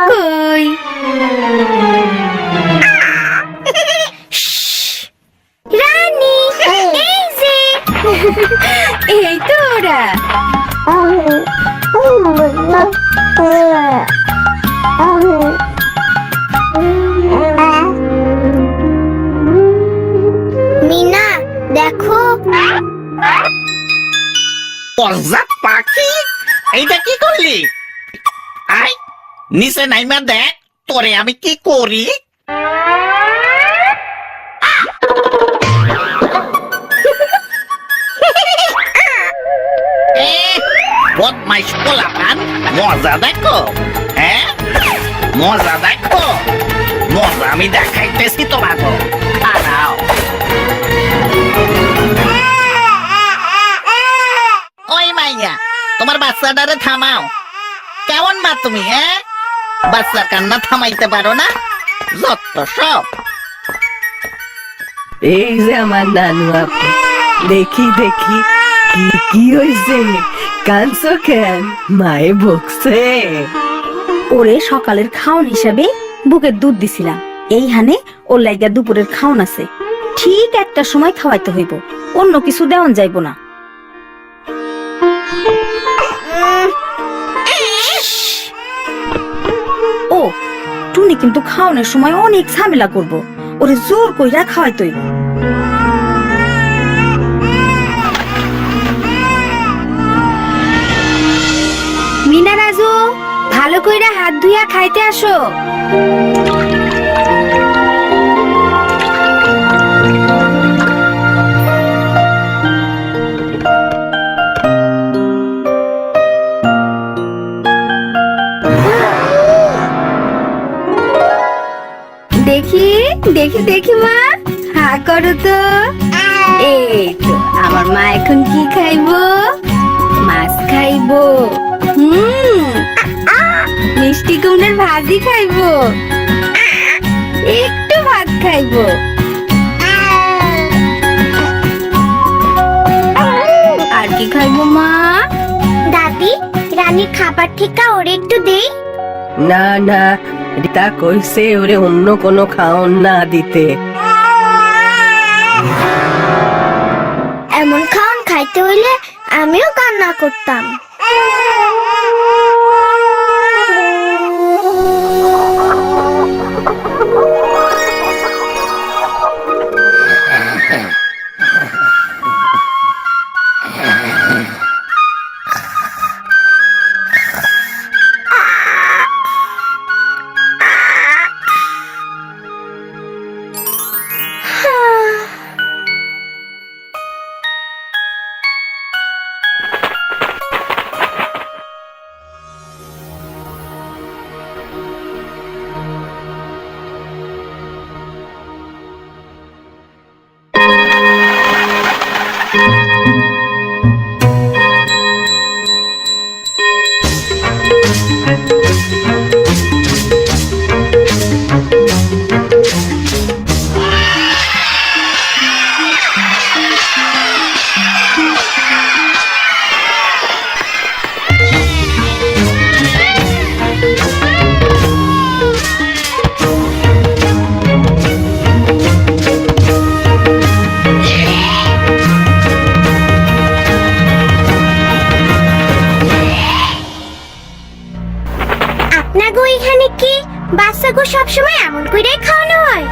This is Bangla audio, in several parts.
কই? রানী, এই যে এই তো ওরা। মিনা দেখো, বজ্জাত পাখি, এইটা কি করলি? আয় নিচে নাইমা দেখ তোরে আমি কি করি। বদমাইশ পোলাপান, মজা দেখো। হ্যাঁ, মজা দেখো, মজা আমি দেখাইতেছি তোমাকে। দাঁড়াও। ওই মাইয়া, তোমার বাচ্চাটারে থামাও। কেমন মা তুমি? হ্যাঁ, বাচ্চার কান্না থামাইতে পারো না? যত সব। এই যে আমার নানু আপু, দেখি দেখি কি কি হয়েছে, কাঁদছো কেন? মায়ে বকছে? ওরে সকালের খাওন হিসাবে বুকের দুধ দিছিলাম, এইখানে ওর লাইগা দুপুরের খাওন আছে। ঠিক একটা সময় খাওয়াইতে হইব, অন্য কিছু দেওয়ান যাইব না। ও টুনি কিন্তু খাওয়ানোর সময় অনেক ঝামেলা করব, ওরে জোর কইরা খাওয়াইতে হইব। মিনা রাজু, ভালো কইরা হাত ধুইয়া খাইতে আসো। দেখি দেখি দেখি মা, হা করো তো। এই তো আমার মা এখন কি খাইবো? মাছ খাইবো, মিষ্টি কুমড়ার ভাজি খাইবো, একটু ভাত খাইবো। আর কি খাইবো মা? দাদি, রানীর খাবার থেকে ওরে একটু দেই। না না, রিতা কইছে ওরে অন্য কোনো খাওন না দিতে। এমন খাওন খাইতে হইলে আমিও কান্না করতাম। আপনাগো এখানে কি বাচ্চাগো সবসময় এমন করে খাওয়ানো হয়?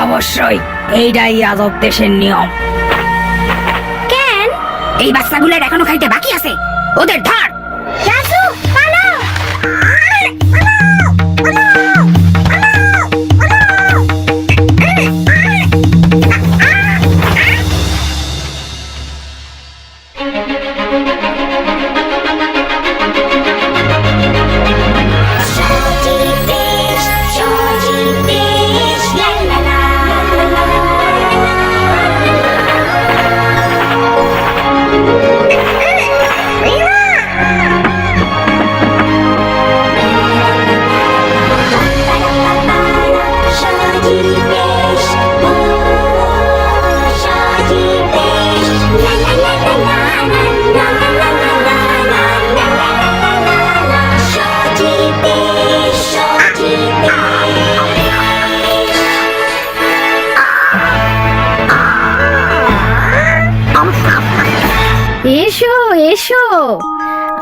অবশ্যই, এইটাই আজব দেশের নিয়ম। কেন? এই বাচ্চাগুলোর এখনো খাইতে বাকি আছে, ওদের ধর। রাজু, পালাও!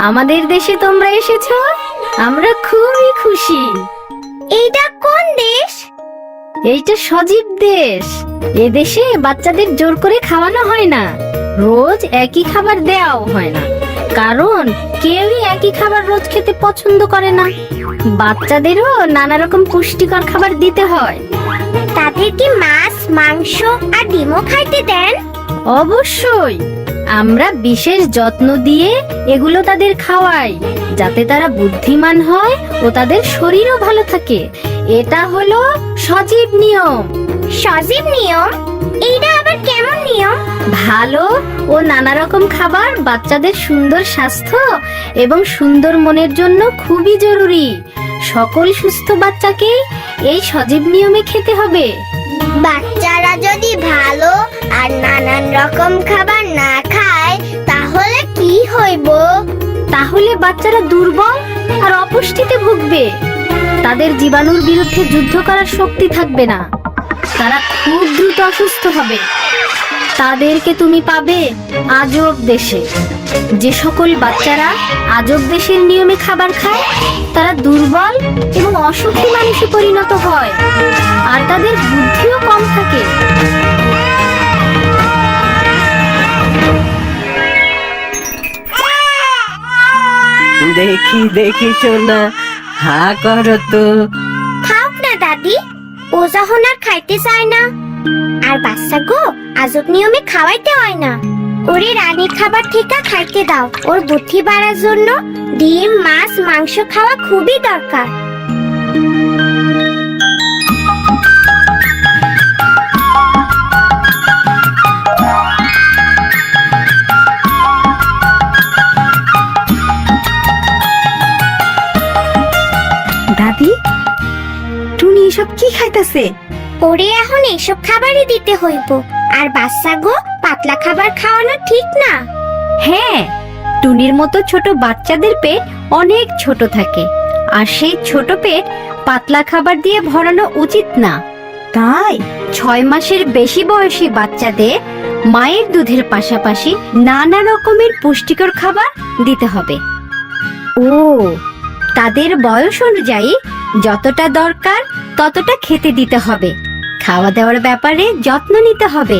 আমাদের দেশে তোমরা এসেছো, আমরা খুবই খুশি। এইটা কোন দেশ? এইটা সজীব দেশ। এ দেশে বাচ্চাদের জোর করে খাওয়ানো হয় না, রোজ একই খাবার দেওয়াও হয় না, কারণ কেউই একই খাবার রোজ খেতে পছন্দ করে না। বাচ্চাদেরও নানা রকম পুষ্টিকর খাবার দিতে হয়। তাদের কি মাছ, মাংস আর ডিমও খাইতে দেন? অবশ্যই, আমরা বিশেষ যত্ন দিয়ে এগুলো তাদের খাওয়াই, যাতে তারা বুদ্ধিমান হয় ও তাদের শরীরও ভালো থাকে। এটা হলো সজীব নিয়ম। সজীব নিয়ম? এইটা আবার কেমন নিয়ম? ভালো ও নানা রকম খাবার বাচ্চাদের সুন্দর স্বাস্থ্য এবং সুন্দর মনের জন্য খুবই জরুরি। সকল সুস্থ বাচ্চাকে এই সজীব নিয়মে খেতে হবে। বাচ্চারা যদি ভালো আর নানান রকম খাবার না খায় তাহলে কি হইব? তাহলে বাচ্চারা দুর্বল আর অপুষ্টিতে ভুগবে। তাদের জীবাণুর বিরুদ্ধে যুদ্ধ করার শক্তি থাকবে না, তারা খুব দ্রুত অসুস্থ হবে। তাদেরকে তুমি পাবে আজব দেশে। যে সকল বাচ্চারা আজব দেশের নিয়মে খাবার খায় তারা দুর্বল এবং অসুখী মানুষে পরিণত হয়, আর তাদের বুদ্ধিও কম থাকে। দেখি দেখি সোনা, হা করো তো। খাওক না দাদি, ও যখন আর খাইতে চায় না। আর বাচ্চা গো, আজব নিয়মে খাওয়াইতে হয় না। ওরে রানীর খাবার থেকে খাইতে দাও। ওর বুদ্ধি বাড়ার জন্য ডিম, মাছ, মাংস খাওয়া খুবই দরকার। দাদি, টুনি এসব কি খাইতাছে? ওরে এখন এইসব খাবারই দিতে হইব। আর বাচ্চা গো, পাতলা খাবার খাওয়ানো ঠিক না। হ্যাঁ, টুনির মতো ছোট বাচ্চাদের পেট অনেক ছোট থাকে, আর সেই ছোট পেট পাতলা খাবার দিয়ে ভরানো উচিত না। তাই 6 মাসের বেশি বয়সী বাচ্চাদের মায়ের দুধের পাশাপাশি নানা রকমের পুষ্টিকর খাবার দিতে হবে। ও, তাদের বয়স অনুযায়ী যতটা দরকার ততটা খেতে দিতে হবে। খাওয়া দাওয়ার ব্যাপারে যত্ন নিতে হবে।